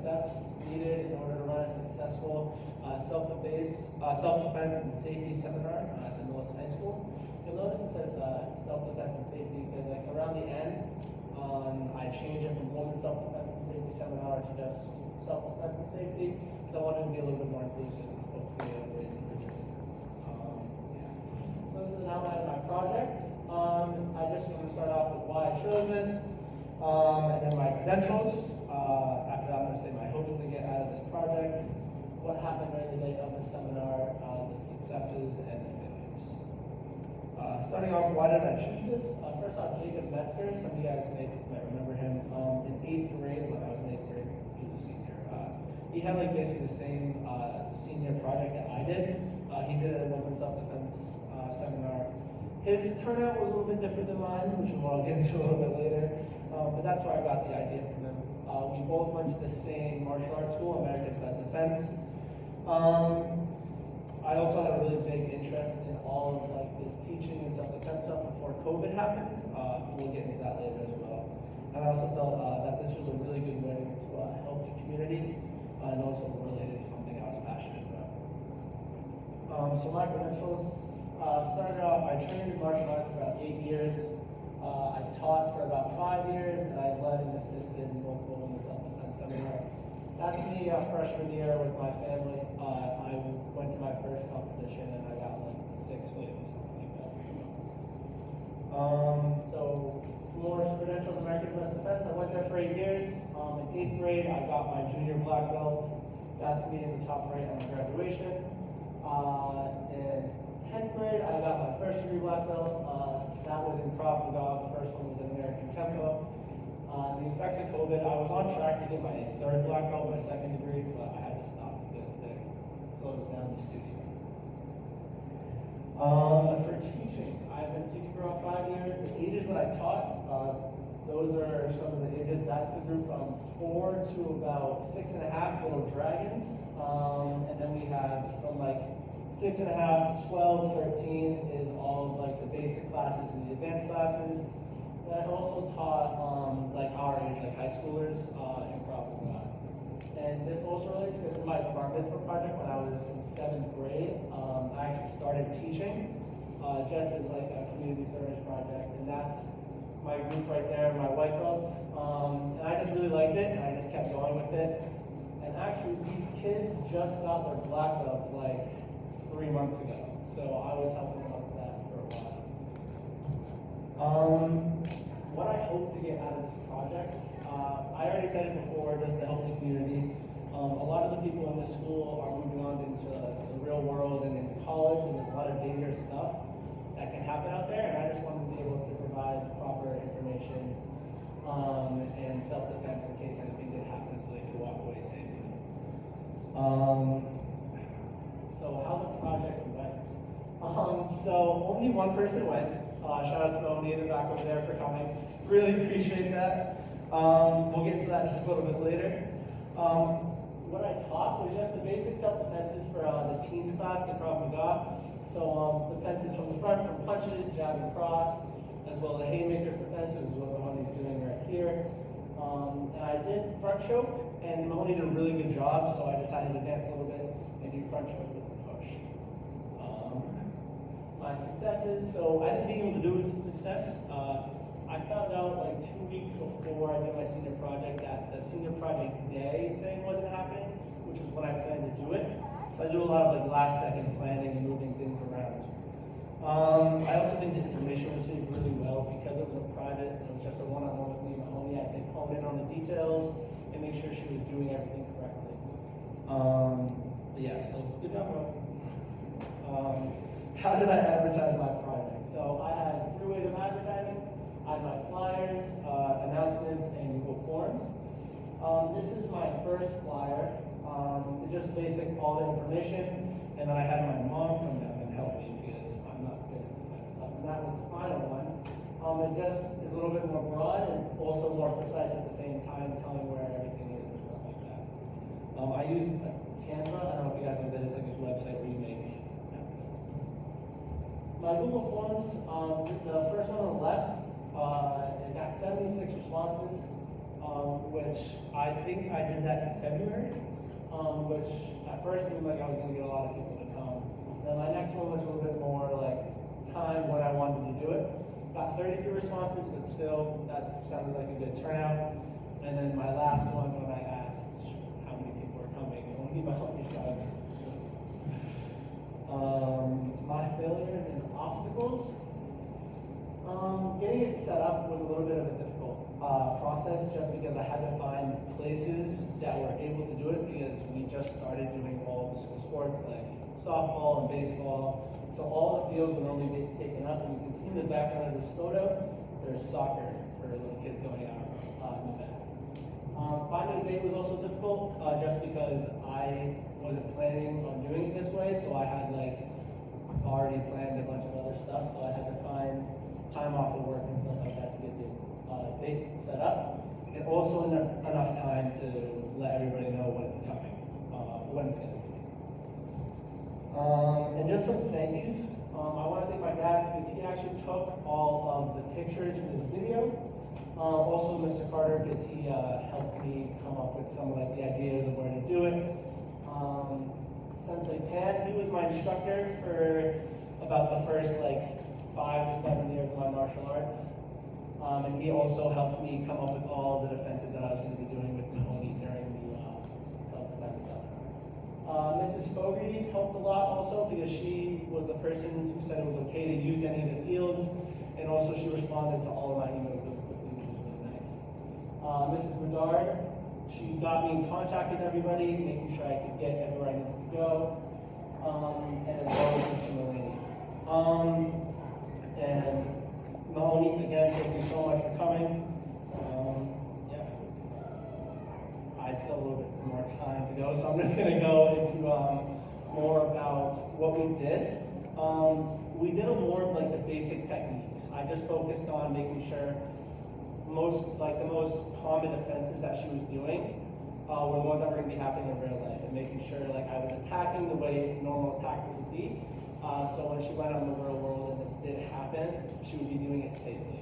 steps needed in order to run a successful self-defense and safety seminar at the Millis High School. You'll notice it says self-defense and safety because like around the end, I changed it from women's self-defense and safety seminar to just self-defense and safety because I wanted to be a little bit more inclusive and hopefully raise the participants. Yeah. So this is an outline of my project. I just want to start off with why I chose this, and then my credentials. After that, I'm going to say my hopes to get out of this project, what happened during the day of the seminar, the successes and the failures. Starting off, why did I choose this? First off, Jacob Metzger, some of you guys might remember him. In 8th grade, when I was in 8th grade, he was a senior. He had like basically the same senior project that I did. He did a women's self-defense seminar. His turnout was a little bit different than mine, which we'll get into a little bit later. But that's where I got the idea from him. We both went to the same martial arts school, America's Best Defense. I also had a really big interest in all of like this teaching and self-defense stuff before COVID happened. We'll get into that later as well. And I also felt that this was a really good way to help the community and also related to something I was passionate about. So my credentials started off, I trained in martial arts for about 8 years. I taught for about 5 years, and I led and assisted in multiple women's self-defense seminars. That's me freshman year with my family. I went to my first competition and I got like 6th place or something like that. So more credentials, American Best Defense. I went there for 8 years. In 8th grade, I got my junior black belt. That's me in the top right on my graduation. In 10th grade, I got my first degree black belt. That was in Krav Maga. The first one was in American Kempo. The effects of COVID, I was on track to get my 3rd black belt, my 2nd degree, but I had to stop because they closed down the studio. For teaching, I've been teaching for about 5 years. The ages that I taught, those are some of the ages. That's the group from 4 to about 6.5 little dragons. And then we have from like 6.5 to 12, 13 is all of like the basic classes and the advanced classes. And I also taught like our age, like high schoolers in Krav Maga. And this also relates to my bar mitzvah project when I was in 7th grade. I actually started teaching just as like a community service project, and that's my group right there, my white belts. And I just really liked it, and I just kept going with it. And actually, these kids just got their black belts like 3 months ago, so I was helping them out with that for a while. What I hope to get out of this project, I already said it before, just to help the community. A lot of the people in this school are moving on into the real world and into college, and there's a lot of dangerous stuff that can happen out there, and I just want to be able to provide proper information and self-defense in case anything did happen so they could walk away safely. So how the project went. So only one person went. Shout out to Melanie in the back over there for coming. Really appreciate that. We'll get to that just a little bit later. What I taught was just the basic self-defenses for the teens class, the Krav Maga. So defenses from the front, from punches, jab and cross, as well as the haymaker's defense, which is what the one he's doing right here. And I did front choke, and Mahoney did a really good job, so I decided to advance a little bit and do front choke with the push. My successes, so I didn't think able to do was a success. I found out like 2 weeks before I did my senior project that the senior project day thing wasn't happening, which was when I planned to do it. So I do a lot of like last second planning and moving things around. I also think the information was received really well because it was a private, it was just a one-on-one with me and Mahoney. I could hone in on the details and make sure she was doing everything correctly. But yeah, so good job, bro. How did I advertise my project? So I had 3 ways of advertising. I had my flyers, announcements, and Google Forms. This is my first flyer. Just basic all the information, and then I had my mom come down and help me because I'm not good at this kind of stuff. And that was the final one. It just is a little bit more broad and also more precise at the same time, telling where everything is and stuff like that. I used Canva. I don't know if you guys know that. It's like this website where you make. My Google Forms, the first one on the left, it got 76 responses. which I think I did that in February, which at first seemed like I was going to get a lot of people to come. Then my next one was a little bit more like time when I wanted to do it. Got 33 responses, but still, that sounded like a good turnout. And then my last one, when I asked how many people were coming, it only about 7. My failures and obstacles. Getting it set up was a little bit of a difficult process, just because I had to find places that were able to do it, because we just started doing all the school sports like softball and baseball. So all the fields would only be taken up, and you can see in the background of this photo, there's soccer for little kids going out in the back. Finding a date was also difficult, just because I wasn't planning on doing it this way, so I had like already planned a bunch of other stuff, so I had to find time off of work and stuff like that to get the date set up, and also enough time to let everybody know when it's coming, when it's going to be. And just some thank yous. I want to thank my dad, because he actually took all of the pictures for this video. Also Mr. Carter, because he helped me come up with some of like the ideas of where to do it. Sensei Pan, he was my instructor for about the first like 5 to 7 years of my martial arts. And he also helped me come up with all the defenses that I was going to be doing with Mahoney during the self-defense seminar. Mrs. Fogarty helped a lot also, because she was the person who said it was okay to use any of the fields, and also she responded to all of my emails really quickly, which was really nice. Mrs. Bedard, she got me in contact with everybody, making sure I could get everywhere I needed to go, and as well as Mr. Mulaney. And Mahoney, again, thank you so much for coming. Yeah, I still have a little bit more time to go, so I'm just going to go into more about what we did. We did a more of like the basic techniques. I just focused on making sure the most common defenses that she was doing were the ones that were going to be happening in real life, and making sure like I was attacking the way normal attackers would be. So when she went out in the real world and this did happen, she would be doing it safely.